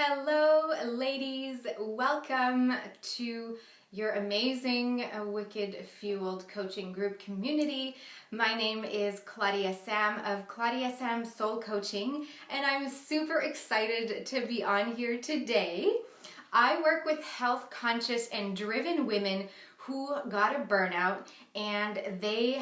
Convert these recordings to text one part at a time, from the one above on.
Hello, ladies. Welcome to your amazing, wicked fueled coaching group community. My name is Claudia-Sam of Claudia-Sam Soul Coaching, and I'm super excited to be on here today. I work with health conscious and driven women who got a burnout and they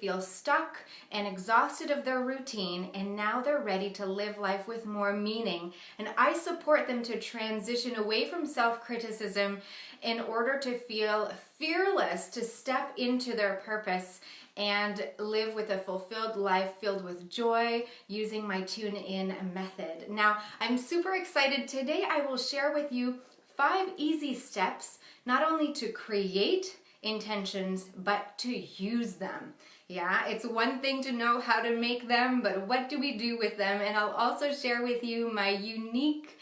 feel stuck and exhausted of their routine, and now they're ready to live life with more meaning. And I support them to transition away from self-criticism in order to feel fearless to step into their purpose and live with a fulfilled life filled with joy using my Tune In method. Now, I'm super excited. Today I will share with you 5 easy steps, not only to create intentions, but to use them. Yeah, it's one thing to know how to make them, but what do we do with them? And I'll also share with you my unique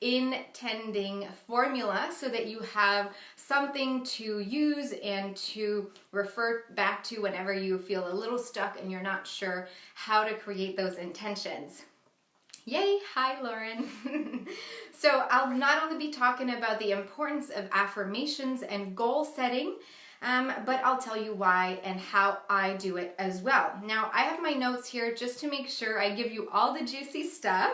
intending formula so that you have something to use and to refer back to whenever you feel a little stuck and you're not sure how to create those intentions. Yay! Hi, Lauren. So I'll not only be talking about the importance of affirmations and goal setting, but I'll tell you why and how I do it as well. Now, I have my notes here just to make sure I give you all the juicy stuff,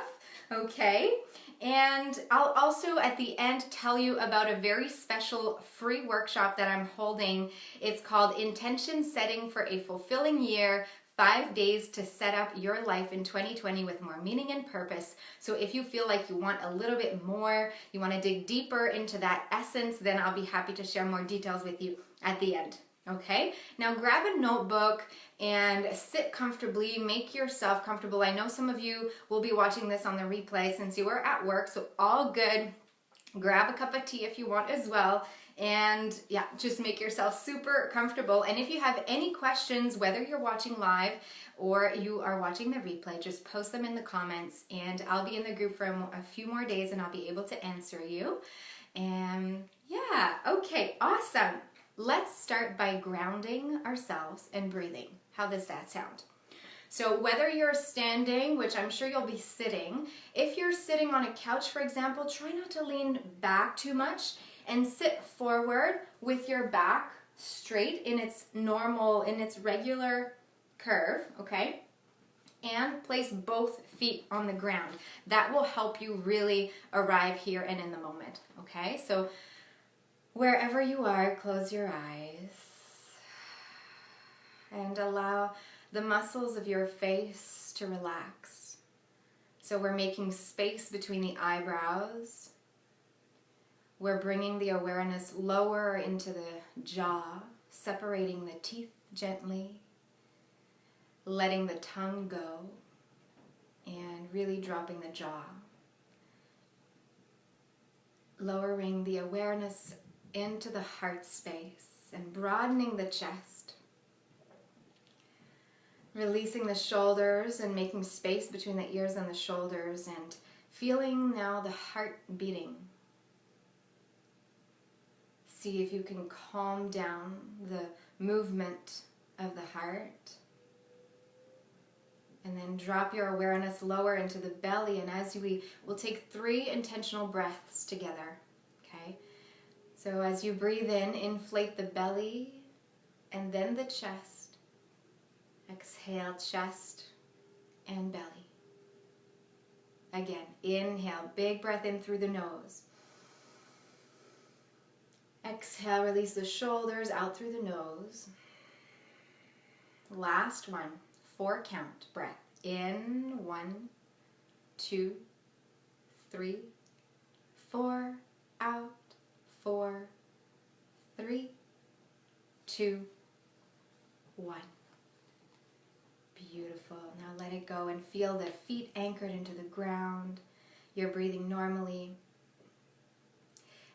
okay? And I'll also at the end tell you about a very special free workshop that I'm holding. It's called Intention Setting for a Fulfilling Year, 5 days to set up your life in 2020 with more meaning and purpose. So if you feel like you want a little bit more, you want to dig deeper into that essence, then I'll be happy to share more details with you at the end. Okay, now grab a notebook and sit comfortably, make yourself comfortable. I know some of you will be watching this on the replay since you are at work, so all good. Grab a cup of tea if you want as well. And yeah, just make yourself super comfortable. And if you have any questions, whether you're watching live or you are watching the replay, just post them in the comments and I'll be in the group for a few more days and I'll be able to answer you. And yeah, okay, awesome. Let's start by grounding ourselves and breathing. How does that sound? So whether you're standing, which I'm sure you'll be sitting, if you're sitting on a couch, for example, try not to lean back too much and sit forward with your back straight in its regular curve, okay? And place both feet on the ground. That will help you really arrive here and in the moment, okay? So wherever you are, close your eyes and allow the muscles of your face to relax. So we're making space between the eyebrows. We're bringing the awareness lower into the jaw, separating the teeth gently, letting the tongue go, and really dropping the jaw. Lowering the awareness into the heart space and broadening the chest. Releasing the shoulders and making space between the ears and the shoulders and feeling now the heart beating. See if you can calm down the movement of the heart. And then drop your awareness lower into the belly, and as we'll take 3 intentional breaths together, okay? So as you breathe in, inflate the belly and then the chest. Exhale, chest and belly. Again, inhale, big breath in through the nose. Exhale, release the shoulders out through the nose. Last one, 4 count breath. In, 1, 2, 3, 4, out, 4, 3, 2, 1. Beautiful. Now let it go and feel the feet anchored into the ground. You're breathing normally.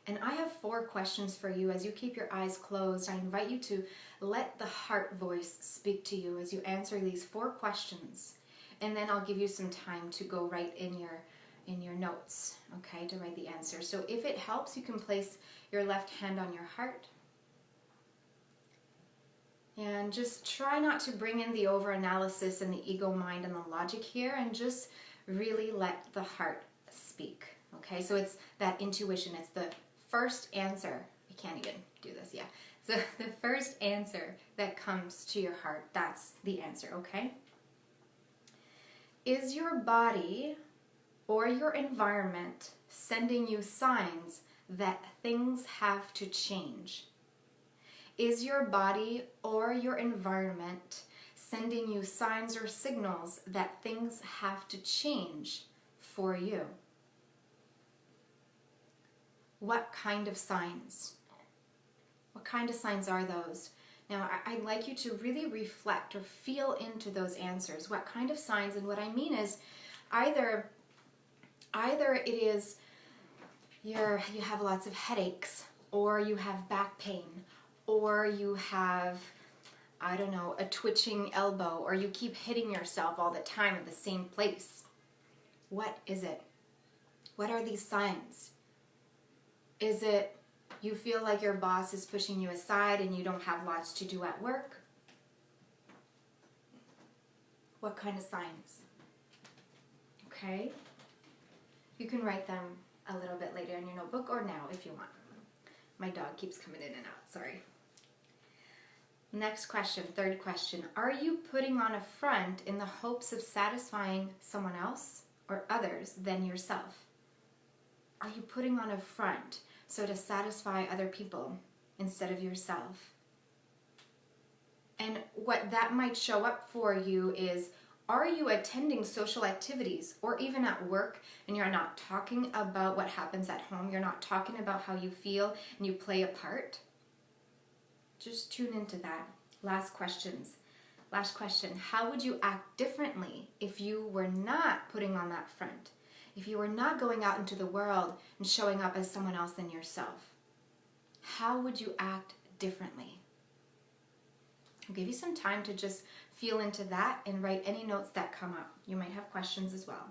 And I have 4 questions for you as you keep your eyes closed. I invite you to let the heart voice speak to you as you answer these 4 questions. And then I'll give you some time to go write in your notes, okay, to write the answer. So if it helps, you can place your left hand on your heart. And just try not to bring in the over-analysis and the ego mind and the logic here, and just really let the heart speak, okay? Okay, so it's that intuition. It's the first answer. I can't even do this, yeah. So the first answer that comes to your heart, that's the answer, okay? Is your body or your environment sending you signs that things have to change? Is your body or your environment sending you signs or signals that things have to change for you? What kind of signs? What kind of signs are those? Now, I'd like you to really reflect or feel into those answers. What kind of signs? And what I mean is either it is you have lots of headaches, or you have back pain, or you have, I don't know, a twitching elbow, or you keep hitting yourself all the time at the same place. What is it? What are these signs? Is it you feel like your boss is pushing you aside and you don't have lots to do at work? What kind of signs? Okay? You can write them a little bit later in your notebook or now if you want. My dog keeps coming in and out, sorry. Next question, third question. Are you putting on a front in the hopes of satisfying someone else or others than yourself? Are you putting on a front so to satisfy other people instead of yourself? And what that might show up for you is, are you attending social activities or even at work and you're not talking about what happens at home? You're not talking about how you feel and you play a part? Just tune into that. Last question. How would you act differently if you were not putting on that front? If you were not going out into the world and showing up as someone else than yourself? How would you act differently? I'll give you some time to just feel into that and write any notes that come up. You might have questions as well.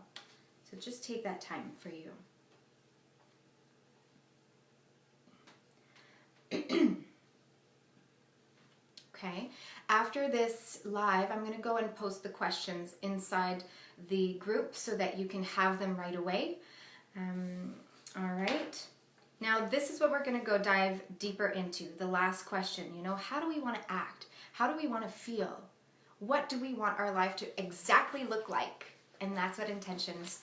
So just take that time for you. Okay, after this live, I'm going to go and post the questions inside the group so that you can have them right away. All right. Now, this is what we're going to go dive deeper into. The last question, how do we want to act? How do we want to feel? What do we want our life to exactly look like? And that's what intentions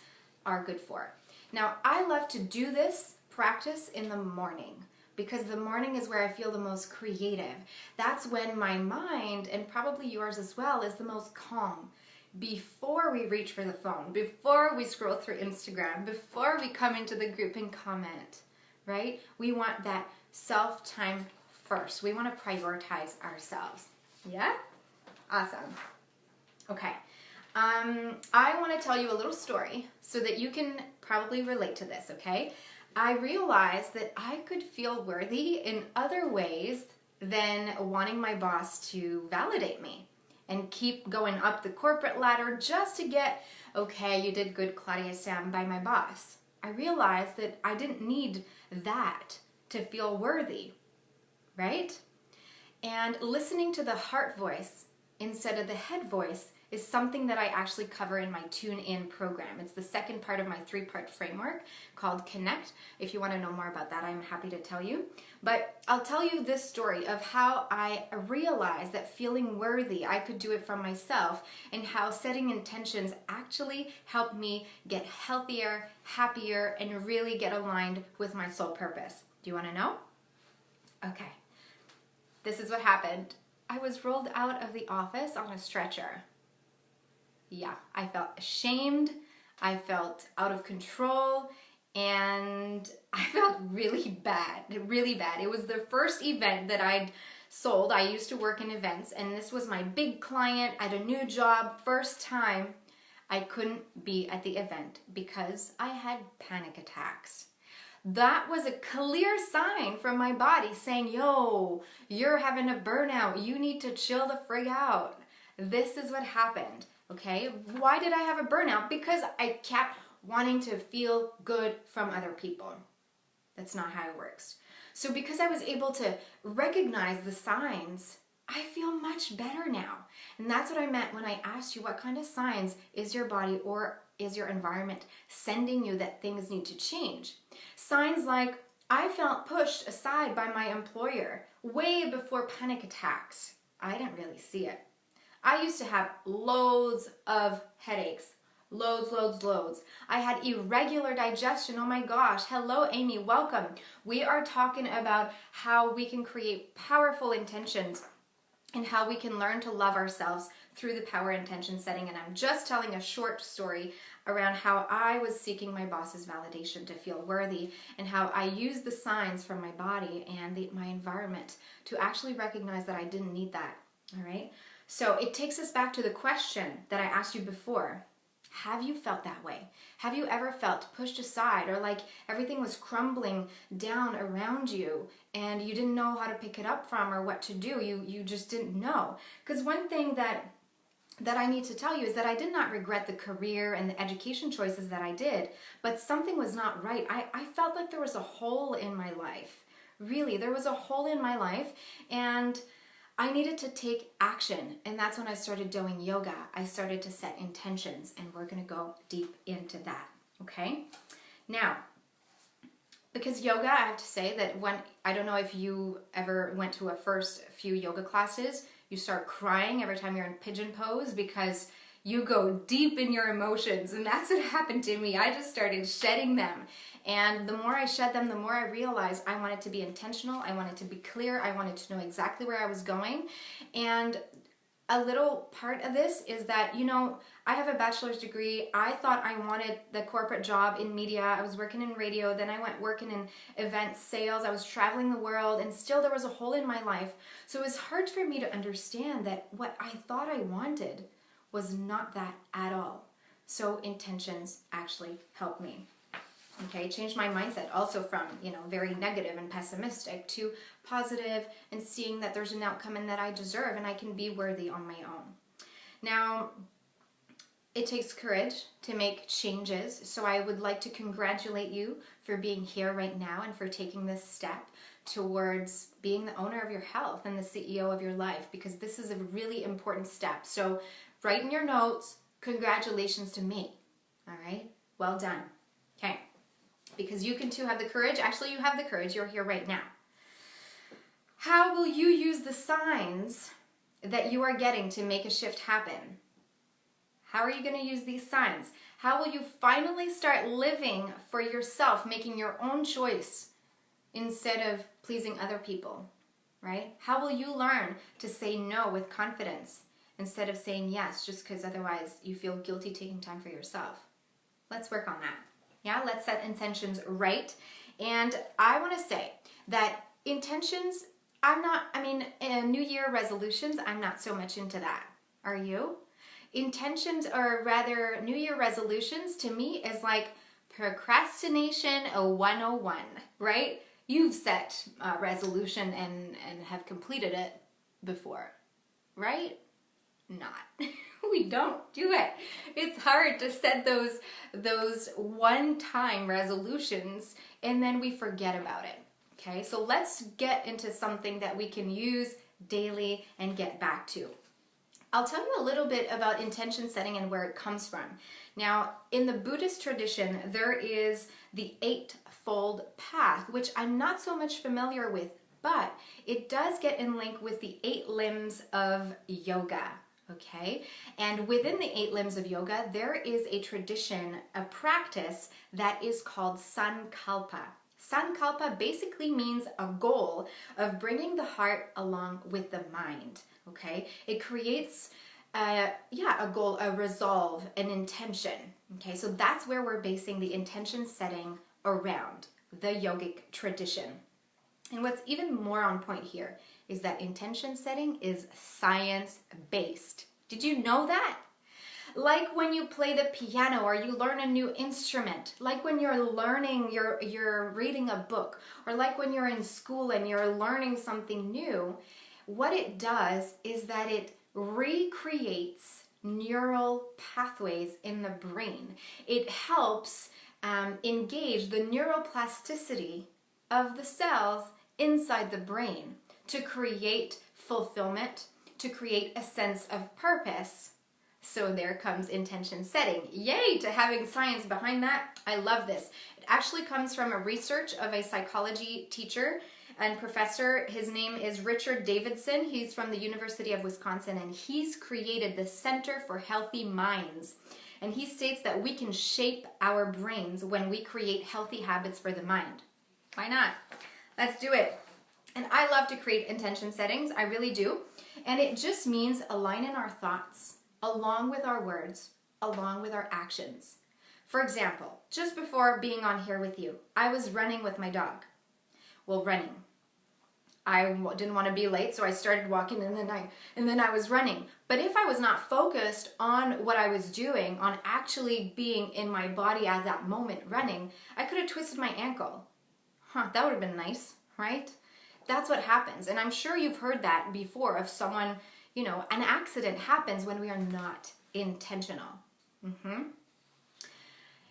are good for. Now, I love to do this practice in the morning, because the morning is where I feel the most creative. That's when my mind, and probably yours as well, is the most calm. Before we reach for the phone, before we scroll through Instagram, before we come into the group and comment, right? We want that self-time first. We want to prioritize ourselves. Yeah? Awesome. Okay. I want to tell you a little story so that you can probably relate to this, okay? I realized that I could feel worthy in other ways than wanting my boss to validate me and keep going up the corporate ladder just to get, okay, you did good, Claudia-Sam, by my boss. I realized that I didn't need that to feel worthy, right? And listening to the heart voice instead of the head voice is something that I actually cover in my Tune In program. It's the second part of my 3-part framework called Connect. If you want to know more about that, I'm happy to tell you. But I'll tell you this story of how I realized that feeling worthy, I could do it for myself, and how setting intentions actually helped me get healthier, happier, and really get aligned with my soul purpose. Do you want to know? Okay. This is what happened. I was rolled out of the office on a stretcher. Yeah, I felt ashamed, I felt out of control, and I felt really bad, really bad. It was the first event that I'd sold. I used to work in events, and this was my big client. I had a new job, first time. I couldn't be at the event because I had panic attacks. That was a clear sign from my body saying, yo, you're having a burnout. You need to chill the frig out. This is what happened. Okay, why did I have a burnout? Because I kept wanting to feel good from other people. That's not how it works. So because I was able to recognize the signs, I feel much better now. And that's what I meant when I asked you, what kind of signs is your body or is your environment sending you that things need to change? Signs like, I felt pushed aside by my employer way before panic attacks. I didn't really see it. I used to have loads of headaches. Loads. I had irregular digestion. Oh my gosh. Hello, Amy. Welcome. We are talking about how we can create powerful intentions and how we can learn to love ourselves through the power intention setting. And I'm just telling a short story around how I was seeking my boss's validation to feel worthy, and how I used the signs from my body and my environment to actually recognize that I didn't need that. All right. So it takes us back to the question that I asked you before. Have you felt that way? Have you ever felt pushed aside, or like everything was crumbling down around you and you didn't know how to pick it up from or what to do? You just didn't know. Because one thing that I need to tell you is that I did not regret the career and the education choices that I did, but something was not right. I felt like there was a hole in my life. Really, there was a hole in my life, and I needed to take action, and that's when I started doing yoga. I started to set intentions, and we're going to go deep into that, okay? Now, because yoga, I have to say that I don't know if you ever went to a first few yoga classes, you start crying every time you're in pigeon pose because you go deep in your emotions, and that's what happened to me. I just started shedding them. And the more I shed them, the more I realized I wanted to be intentional. I wanted to be clear. I wanted to know exactly where I was going. And a little part of this is that, I have a bachelor's degree. I thought I wanted the corporate job in media. I was working in radio. Then I went working in event sales. I was traveling the world, and still there was a hole in my life. So it was hard for me to understand that what I thought I wanted was not that at all. So intentions actually helped me. Okay, changed my mindset also from, very negative and pessimistic to positive, and seeing that there's an outcome and that I deserve and I can be worthy on my own. Now, it takes courage to make changes. So I would like to congratulate you for being here right now and for taking this step towards being the owner of your health and the CEO of your life, because this is a really important step. So write in your notes, congratulations to me. All right, well done. Okay. Because you can too have the courage. Actually, you have the courage. You're here right now. How will you use the signs that you are getting to make a shift happen? How are you going to use these signs? How will you finally start living for yourself, making your own choice instead of pleasing other people, right? How will you learn to say no with confidence instead of saying yes just because otherwise you feel guilty taking time for yourself? Let's work on that. Yeah, let's set intentions right. And I want to say that intentions, New Year resolutions, I'm not so much into that. Are you? Intentions, or rather New Year resolutions, to me is like procrastination 101, right? You've set a resolution and have completed it before, right? Not. We don't do it. It's hard to set those one-time resolutions and then we forget about it. Okay, so let's get into something that we can use daily and get back to. I'll tell you a little bit about intention setting and where it comes from. Now, in the Buddhist tradition, there is the Eightfold Path, which I'm not so much familiar with, but it does get in link with the 8 limbs of yoga. Okay, and within the 8 limbs of yoga, there is a tradition, a practice that is called Sankalpa. Sankalpa basically means a goal of bringing the heart along with the mind. Okay, it creates a goal, a resolve, an intention. Okay, so that's where we're basing the intention setting around the yogic tradition. And what's even more on point here is that intention setting is science-based. Did you know that? Like when you play the piano or you learn a new instrument, like when you're learning, you're reading a book, or like when you're in school and you're learning something new, what it does is that it recreates neural pathways in the brain. It helps engage the neuroplasticity of the cells inside the brain to create fulfillment, to create a sense of purpose So there comes intention setting. Yay to having science behind that. I love this. It actually comes from a research of a psychology teacher and professor. His name is Richard Davidson. He's from the University of Wisconsin, and he's created the Center for Healthy Minds. And he states that we can shape our brains when we create healthy habits for the mind. Why not? Let's do it. And I love to create intention settings. I really do. And it just means aligning our thoughts along with our words, along with our actions. For example, just before being on here with you, I was running with my dog. Well, running. I didn't want to be late, so I started walking and then I was running. But if I was not focused on what I was doing, on actually being in my body at that moment running, I could have twisted my ankle. That would have been nice, right? That's what happens. And I'm sure you've heard that before of someone, an accident happens when we are not intentional.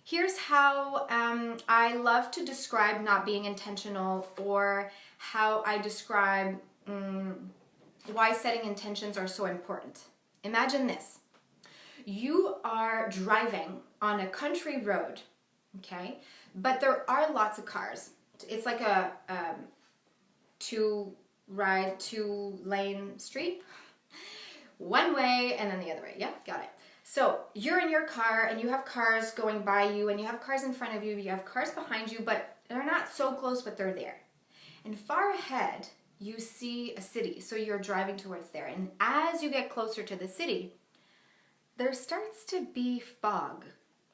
Here's how I love to describe not being intentional, or how I describe why setting intentions are so important. Imagine this. You are driving on a country road, okay? But there are lots of cars. It's like a two-lane street. One way and then the other way. Yep, got it. So you're in your car and you have cars going by you, and you have cars in front of you, you have cars behind you, but they're not so close, but they're there. And far ahead, you see a city, so you're driving towards there. And as you get closer to the city, there starts to be fog.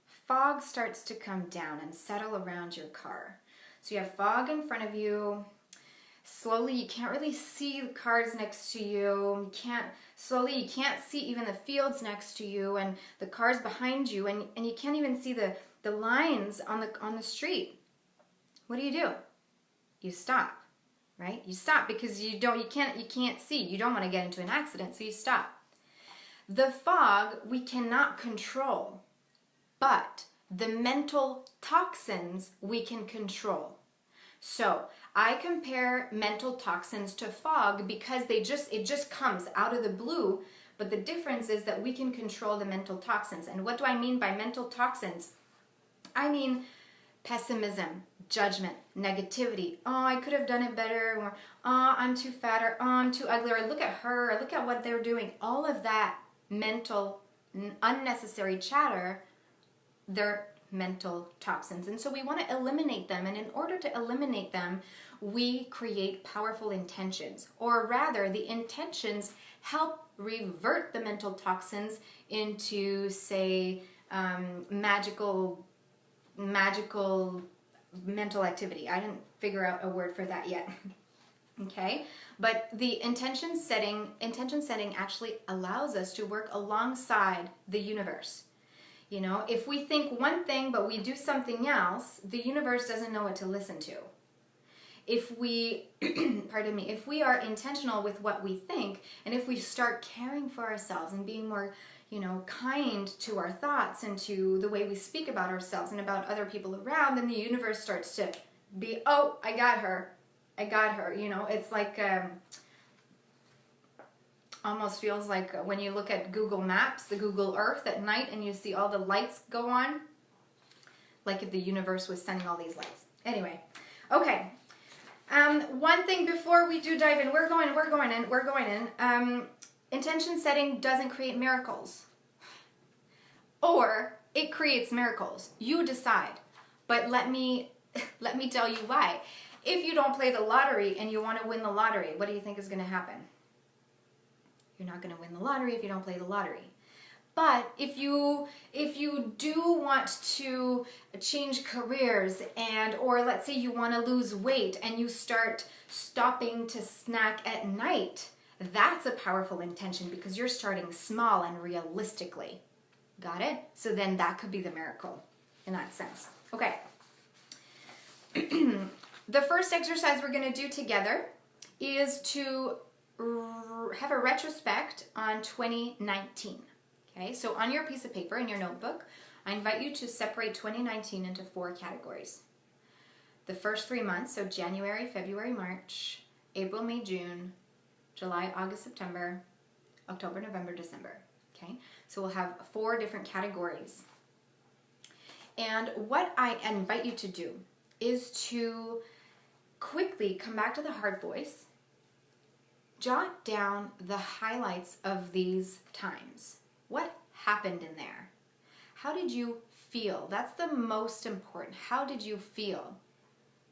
Fog starts to come down and settle around your car. So you have fog in front of you. Slowly, you can't really see the cars next to you. You can't see even the fields next to you and the cars behind you, and you can't even see the lines on the street. What do? You stop, right? You stop because you can't see. You don't want to get into an accident, so you stop. The fog we cannot control, but the mental toxins we can control. So I compare mental toxins to fog because it just comes out of the blue, but the difference is that we can control the mental toxins. And what do I mean by mental toxins? I mean pessimism, judgment, negativity. Oh, I could have done it better, or oh, I'm too fat, or oh, I'm too ugly, or look at her, or look at what they're doing. All of that mental, unnecessary chatter, they're mental toxins. And so we want to eliminate them. And in order to eliminate them, we create powerful intentions. Or rather, the intentions help revert the mental toxins into, say, magical mental activity. I didn't figure out a word for that yet. Okay? But the intention setting actually allows us to work alongside the universe. If we think one thing but we do something else, the universe doesn't know what to listen to. If we, if we are intentional with what we think, and if we start caring for ourselves and being more, kind to our thoughts and to the way we speak about ourselves and about other people around, then the universe starts to be, oh, I got her. It's like, almost feels like when you look at Google Maps, the Google Earth at night, and you see all the lights go on, like if the universe was sending all these lights. Anyway, okay. One thing before we do dive in, we're going in. Intention setting doesn't create miracles, or it creates miracles. You decide. But let me tell you why. If you don't play the lottery and you want to win the lottery, what do you think is going to happen? You're not going to win the lottery if you don't play the lottery. But if you do want to change careers, or let's say you want to lose weight and you start stopping to snack at night, that's a powerful intention because you're starting small and realistically. Got it? So then that could be the miracle in that sense. Okay. The first exercise we're going to do together is to have a retrospect on 2019. Okay, so on your piece of paper in your notebook, I invite you to separate 2019 into 4 categories. The first 3 months, so January, February, March, April, May, June, July, August, September, October, November, December. Okay, So we'll have 4 different categories. And what I invite you to do is to quickly come back to the heart voice, jot down the highlights of these times. What happened in there? How did you feel? That's the most important. How did you feel?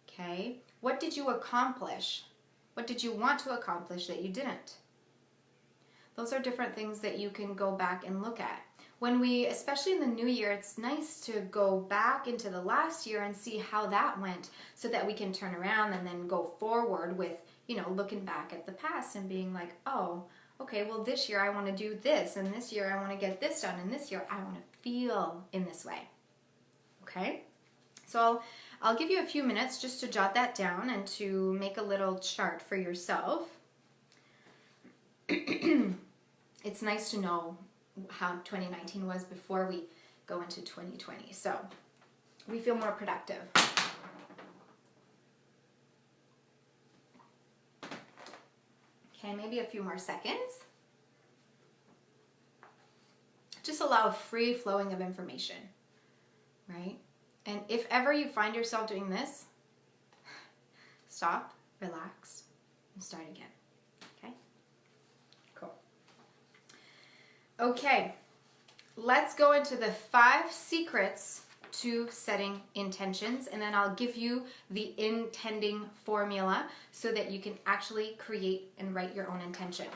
Okay? What did you accomplish? What did you want to accomplish that you didn't? Those are different things that you can go back and look at. When we, especially in the new year, it's nice to go back into the last year and see how that went so that we can turn around and then go forward with, looking back at the past and being like, oh, okay, well this year I want to do this, and this year I want to get this done, and this year I want to feel in this way. Okay? So I'll give you a few minutes just to jot that down and to make a little chart for yourself. It's nice to know how 2019 was before we go into 2020. So we feel more productive. Okay, maybe a few more seconds. Just allow a free flowing of information, right? And if ever you find yourself doing this, stop, relax, and start again. Okay? Cool. Okay, let's go into the 5 secrets to setting intentions, and then I'll give you the intending formula so that you can actually create and write your own intention.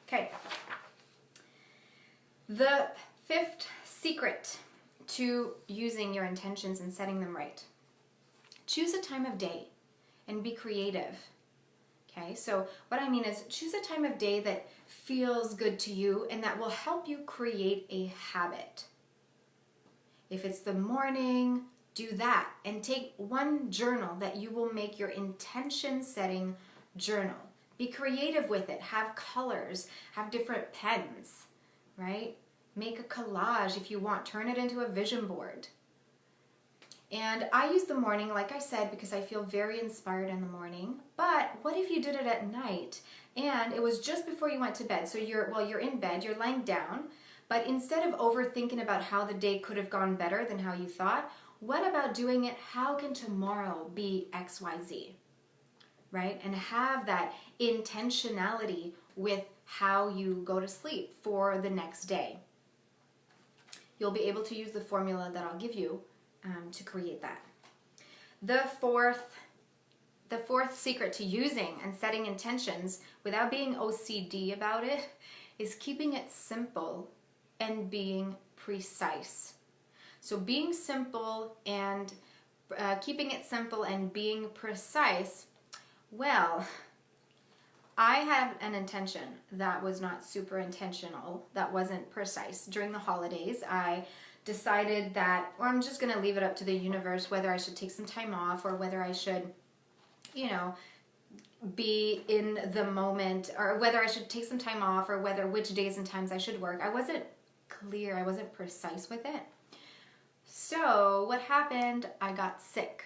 Okay. The 5th secret to using your intentions and setting them right. Choose a time of day and be creative. Okay, so what I mean is choose a time of day that feels good to you and that will help you create a habit. If it's the morning, do that and take one journal that you will make your intention setting journal. Be creative with it. Have colors, have different pens, right? Make a collage if you want. Turn it into a vision board. And I use the morning, like I said, because I feel very inspired in the morning. But what if you did it at night and it was just before you went to bed? So you're in bed, you're laying down, but instead of overthinking about how the day could have gone better than how you thought, what about doing it, how can tomorrow be XYZ, right? And have that intentionality with how you go to sleep for the next day. You'll be able to use the formula that I'll give you to create that. The fourth secret to using and setting intentions without being OCD about it is keeping it simple and being precise. So being simple and keeping it simple and being precise, well, I had an intention that was not super intentional, that wasn't precise. During the holidays, I decided that, well, I'm just going to leave it up to the universe whether I should take some time off or whether I should, be in the moment, or whether I should take some time off, or which days and times I should work. I wasn't clear, I wasn't precise with it. So what happened? I got sick.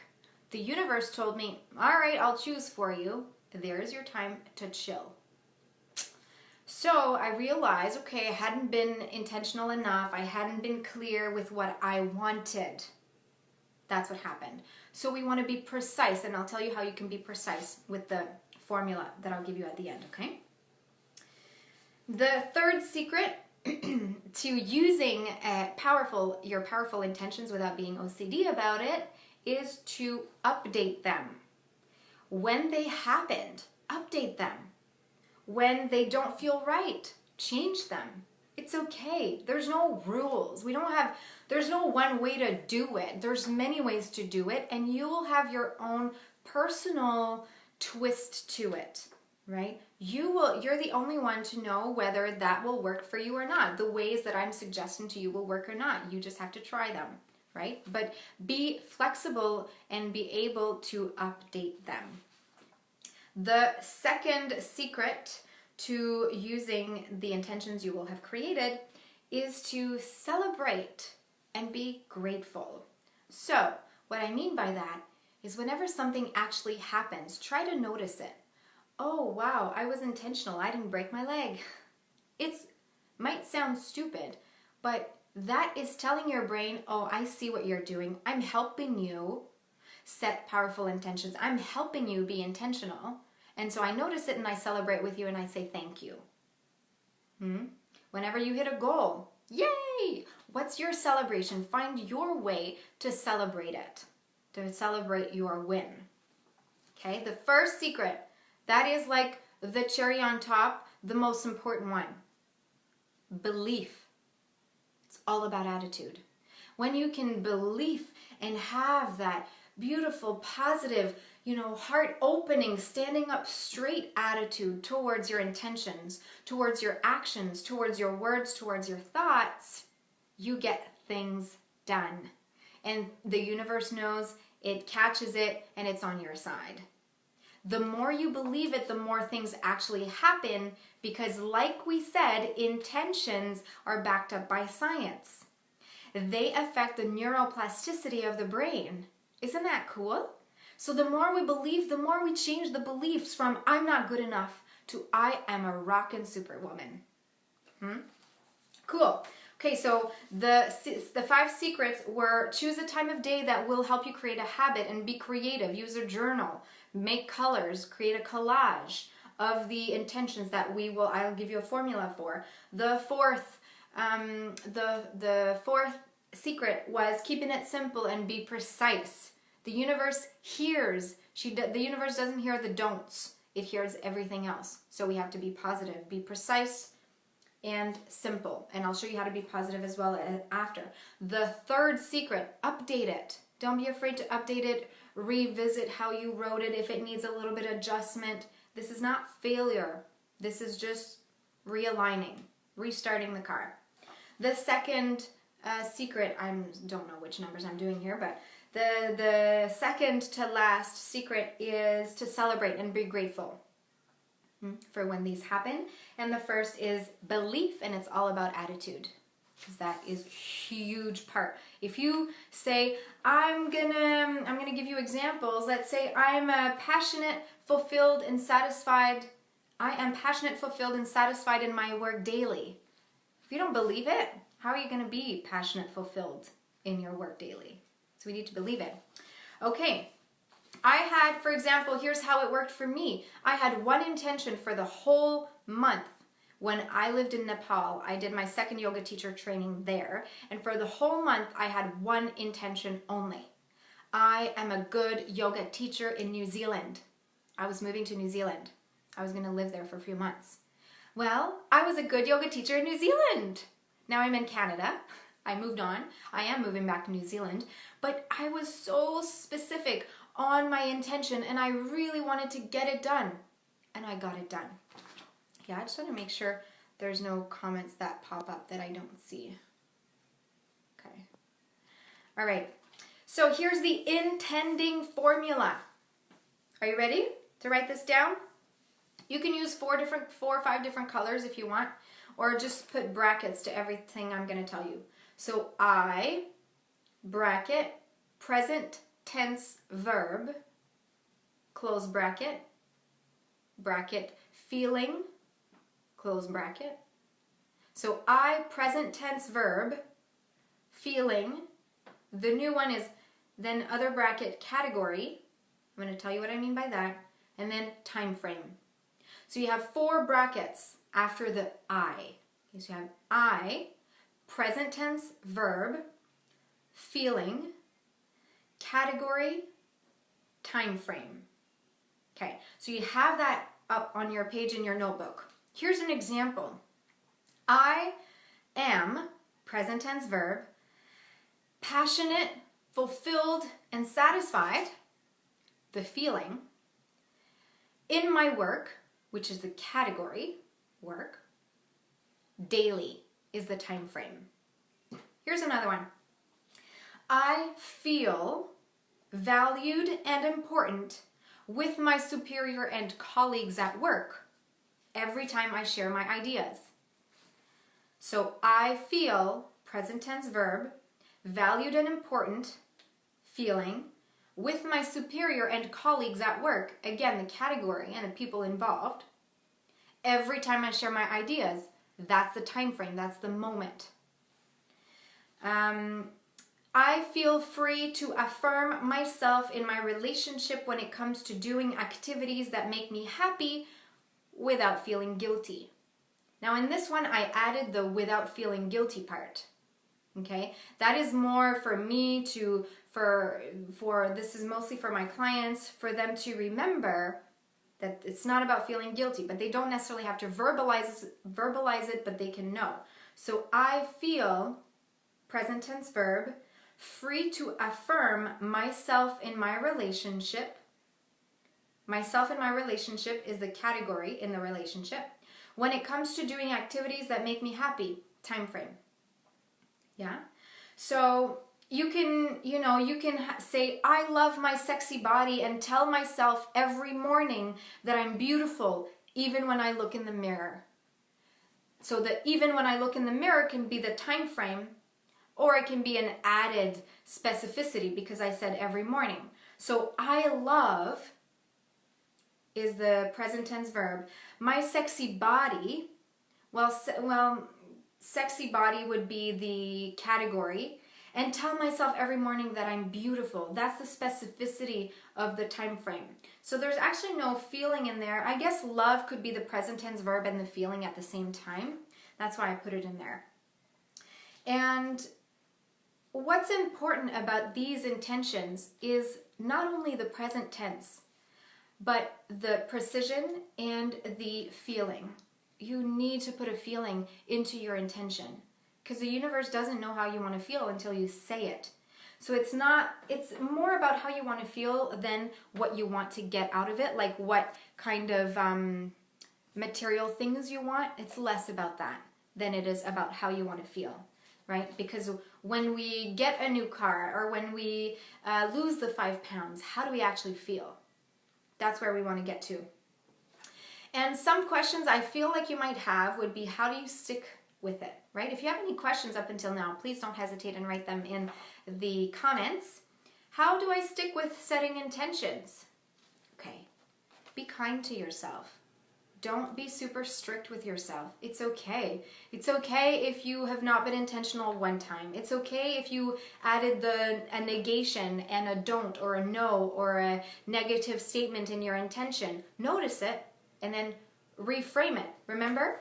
The universe told me, all right, I'll choose for you. There's your time to chill. So I realized, okay, I hadn't been intentional enough. I hadn't been clear with what I wanted. That's what happened. So we want to be precise, and I'll tell you how you can be precise with the formula that I'll give you at the end, okay? The 3rd secret to using your powerful intentions without being OCD about it is to update them. When they happened, update them. When they don't feel right, change them. It's okay. There's no rules. There's no one way to do it. There's many ways to do it, and you will have your own personal twist to it, right? You're the only one to know whether that will work for you or not. The ways that I'm suggesting to you will work or not. You just have to try them, right? But be flexible and be able to update them. The 2nd secret to using the intentions you will have created is to celebrate and be grateful. So, what I mean by that is whenever something actually happens, try to notice it. Oh, wow, I was intentional. I didn't break my leg. It's Might sound stupid, but that is telling your brain, oh, I see what you're doing. I'm helping you set powerful intentions. I'm helping you be intentional. And so I notice it and I celebrate with you and I say thank you. Whenever you hit a goal, yay! What's your celebration? Find your way to celebrate it, to celebrate your win. Okay, the first secret, that is like the cherry on top, the most important one. Belief. It's all about attitude. When you can believe and have that beautiful, positive, heart-opening, standing up straight attitude towards your intentions, towards your actions, towards your words, towards your thoughts, you get things done. And the universe knows, it catches it, and it's on your side. The more you believe it, the more things actually happen, because like we said, intentions are backed up by science. They affect the neuroplasticity of the brain. Isn't that cool? So the more we believe, the more we change the beliefs from I'm not good enough to I am a rockin' superwoman. Cool. Okay, so the 5 secrets were: choose a time of day that will help you create a habit and be creative. Use a journal, make colors, create a collage of the intentions that I'll give you a formula for. The fourth secret was keeping it simple and be precise. The universe hears. The universe doesn't hear the don'ts. It hears everything else. So we have to be positive, be precise, and simple. And I'll show you how to be positive as well after. The third secret, update it. Don't be afraid to update it. Revisit how you wrote it if it needs a little bit of adjustment. This is not failure. This is just realigning, restarting the car. The second secret, I don't know which numbers I'm doing here, but the second to last secret is to celebrate and be grateful for when these happen. And the first is belief, and it's all about attitude, because that is a huge part. If you say, I'm gonna give you examples. Let's say I'm passionate, fulfilled, and satisfied. I am passionate, fulfilled, and satisfied in my work daily. If you don't believe it, how are you going to be passionate, fulfilled in your work daily? So we need to believe it. Okay, I had, for example, here's how it worked for me. I had one intention for the whole month. When I lived in Nepal, I did my second yoga teacher training there. And for the whole month, I had one intention only. I am a good yoga teacher in New Zealand. I was moving to New Zealand. I was going to live there for a few months. Well, I was a good yoga teacher in New Zealand. Now I'm in Canada. I moved on. I am moving back to New Zealand. But I was so specific on my intention, and I really wanted to get it done. And I got it done. Yeah, I just want to make sure there's no comments that pop up that I don't see. Okay. All right. So here's the intending formula. Are you ready to write this down? You can use 4 or 5 different colors if you want, or just put brackets to everything I'm going to tell you. So I, bracket, present tense verb, close bracket, bracket, feeling, close bracket. So I, present tense verb, feeling. The new one is then other bracket, category. I'm going to tell you what I mean by that. And then time frame. So you have 4 brackets after the I. Okay, so you have I, present tense verb, feeling, category, time frame. Okay, so you have that up on your page in your notebook. Here's an example. I am, present tense verb, passionate, fulfilled, and satisfied, the feeling, in my work, which is the category, work. Daily is the time frame. Here's another one. I feel valued and important with my superior and colleagues at work every time I share my ideas. So I feel, present tense verb, valued and important, feeling, with my superior and colleagues at work, again the category and the people involved, every time I share my ideas. That's the time frame. That's the moment. I feel free to affirm myself in my relationship when it comes to doing activities that make me happy without feeling guilty. Now in this one, I added the without feeling guilty part. Okay, that is more for me to, for this is mostly for my clients, for them to remember that it's not about feeling guilty, but they don't necessarily have to verbalize it, but they can know. So I feel, present tense verb, free to affirm myself in my relationship. Myself in my relationship is the category in the relationship. When it comes to doing activities that make me happy, time frame. Yeah? So you can, say, I love my sexy body and tell myself every morning that I'm beautiful, even when I look in the mirror. So that even when I look in the mirror can be the time frame, or it can be an added specificity because I said every morning. So I love is the present tense verb. My sexy body, sexy body would be the category, and tell myself every morning that I'm beautiful. That's the specificity of the time frame. So there's actually no feeling in there. I guess love could be the present tense verb and the feeling at the same time. That's why I put it in there. And what's important about these intentions is not only the present tense, but the precision and the feeling. You need to put a feeling into your intention because the universe doesn't know how you want to feel until you say it. So it's more about how you want to feel than what you want to get out of it, like what kind of material things you want. It's less about that than it is about how you want to feel, right? Because when we get a new car or when we lose the 5 pounds, how do we actually feel? That's where we want to get to. And some questions I feel like you might have would be, how do you stick with it, right? If you have any questions up until now, please don't hesitate and write them in the comments. How do I stick with setting intentions? Okay, be kind to yourself. Don't be super strict with yourself. It's okay. It's okay if you have not been intentional one time. It's okay if you added a negation and a don't or a no or a negative statement in your intention. Notice it and then reframe it. Remember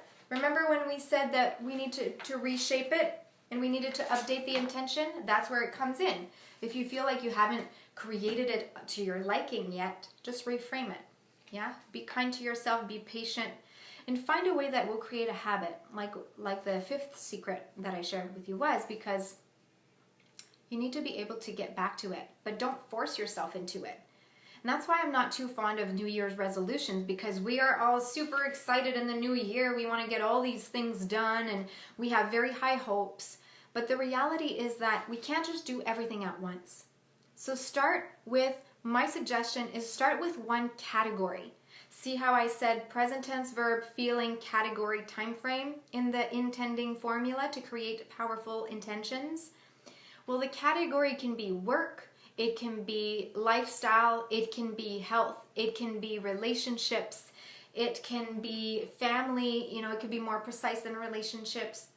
when we said that we need to reshape it and we needed to update the intention? That's where it comes in. If you feel like you haven't created it to your liking yet, just reframe it. Yeah, be kind to yourself, be patient, and find a way that will create a habit, like the 5th secret that I shared with you was, because you need to be able to get back to it, but don't force yourself into it. And that's why I'm not too fond of New Year's resolutions, because we are all super excited in the new year. We want to get all these things done, and we have very high hopes. But the reality is that we can't just do everything at once. So my suggestion is start with one category. See how I said present tense verb, feeling, category, time frame in the intending formula to create powerful intentions? Well, the category can be work, it can be lifestyle, it can be health, it can be relationships, it can be family, it can be more precise than relationships.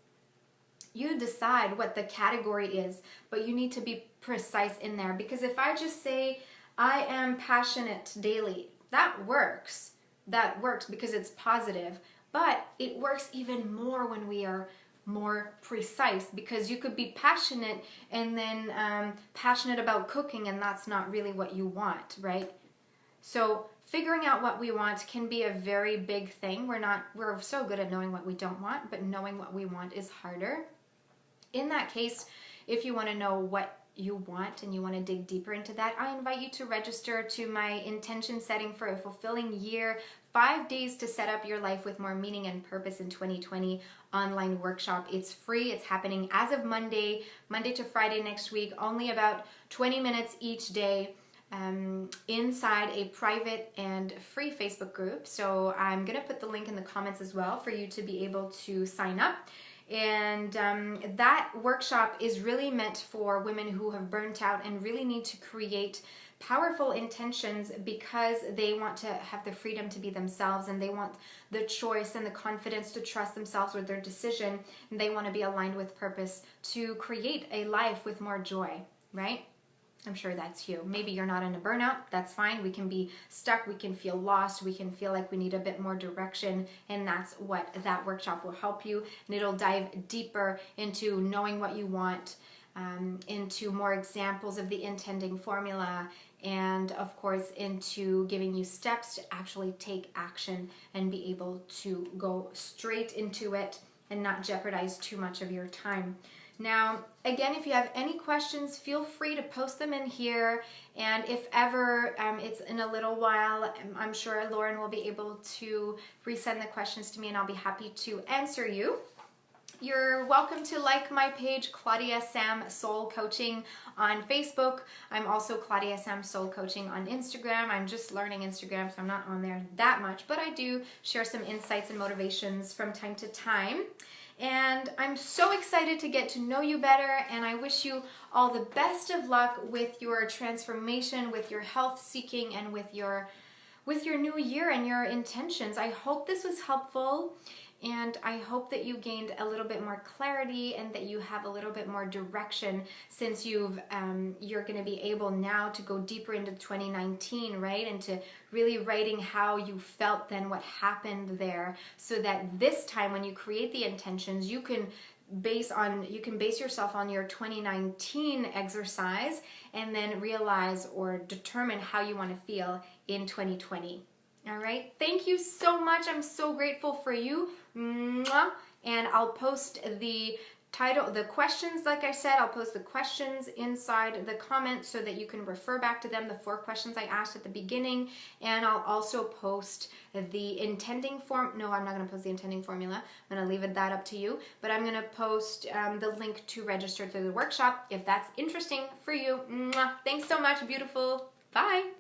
You decide what the category is, but you need to be precise in there, because if I just say, I am passionate daily, that works. That works because it's positive, but it works even more when we are more precise, because you could be passionate and then passionate about cooking, and that's not really what you want, right? So figuring out what we want can be a very big thing. We're so good at knowing what we don't want, but knowing what we want is harder. In that case, if you want to know what you want and you want to dig deeper into that, I invite you to register to my intention setting for a fulfilling year, 5 days to set up your life with more meaning and purpose in 2020 online workshop. It's free. It's happening as of Monday to Friday next week, only about 20 minutes each day, inside a private and free Facebook group. So I'm going to put the link in the comments as well for you to be able to sign up. And that workshop is really meant for women who have burnt out and really need to create powerful intentions because they want to have the freedom to be themselves, and they want the choice and the confidence to trust themselves with their decision, and they want to be aligned with purpose to create a life with more joy, right? I'm sure that's you. Maybe you're not in a burnout. That's fine. We can be stuck. We can feel lost. We can feel like we need a bit more direction. And that's what that workshop will help you. And it'll dive deeper into knowing what you want, into more examples of the intending formula, and of course into giving you steps to actually take action and be able to go straight into it and not jeopardize too much of your time. Now, again, if you have any questions, feel free to post them in here. And if ever it's in a little while, I'm sure Lauren will be able to resend the questions to me, and I'll be happy to answer you. You're welcome to like my page, Claudia-Sam Soul Coaching on Facebook. I'm also Claudia-Sam Soul Coaching on Instagram. I'm just learning Instagram, so I'm not on there that much, but I do share some insights and motivations from time to time. And I'm so excited to get to know you better, and I wish you all the best of luck with your transformation, with your health seeking, and with your new year and your intentions. I hope this was helpful, and I hope that you gained a little bit more clarity and that you have a little bit more direction, since you're going to be able now to go deeper into 2019, right? And to really writing how you felt then, what happened there, so that this time when you create the intentions, you can base yourself on your 2019 exercise and then realize or determine how you want to feel in 2020. All right. Thank you so much. I'm so grateful for you. Mwah. And I'll post the questions, like I said, I'll post the questions inside the comments so that you can refer back to them, the 4 questions I asked at the beginning. And I'll also post the intending form. No, I'm not going to post the intending formula. I'm going to leave that up to you. But I'm going to post the link to register to the workshop if that's interesting for you. Mwah. Thanks so much, beautiful. Bye.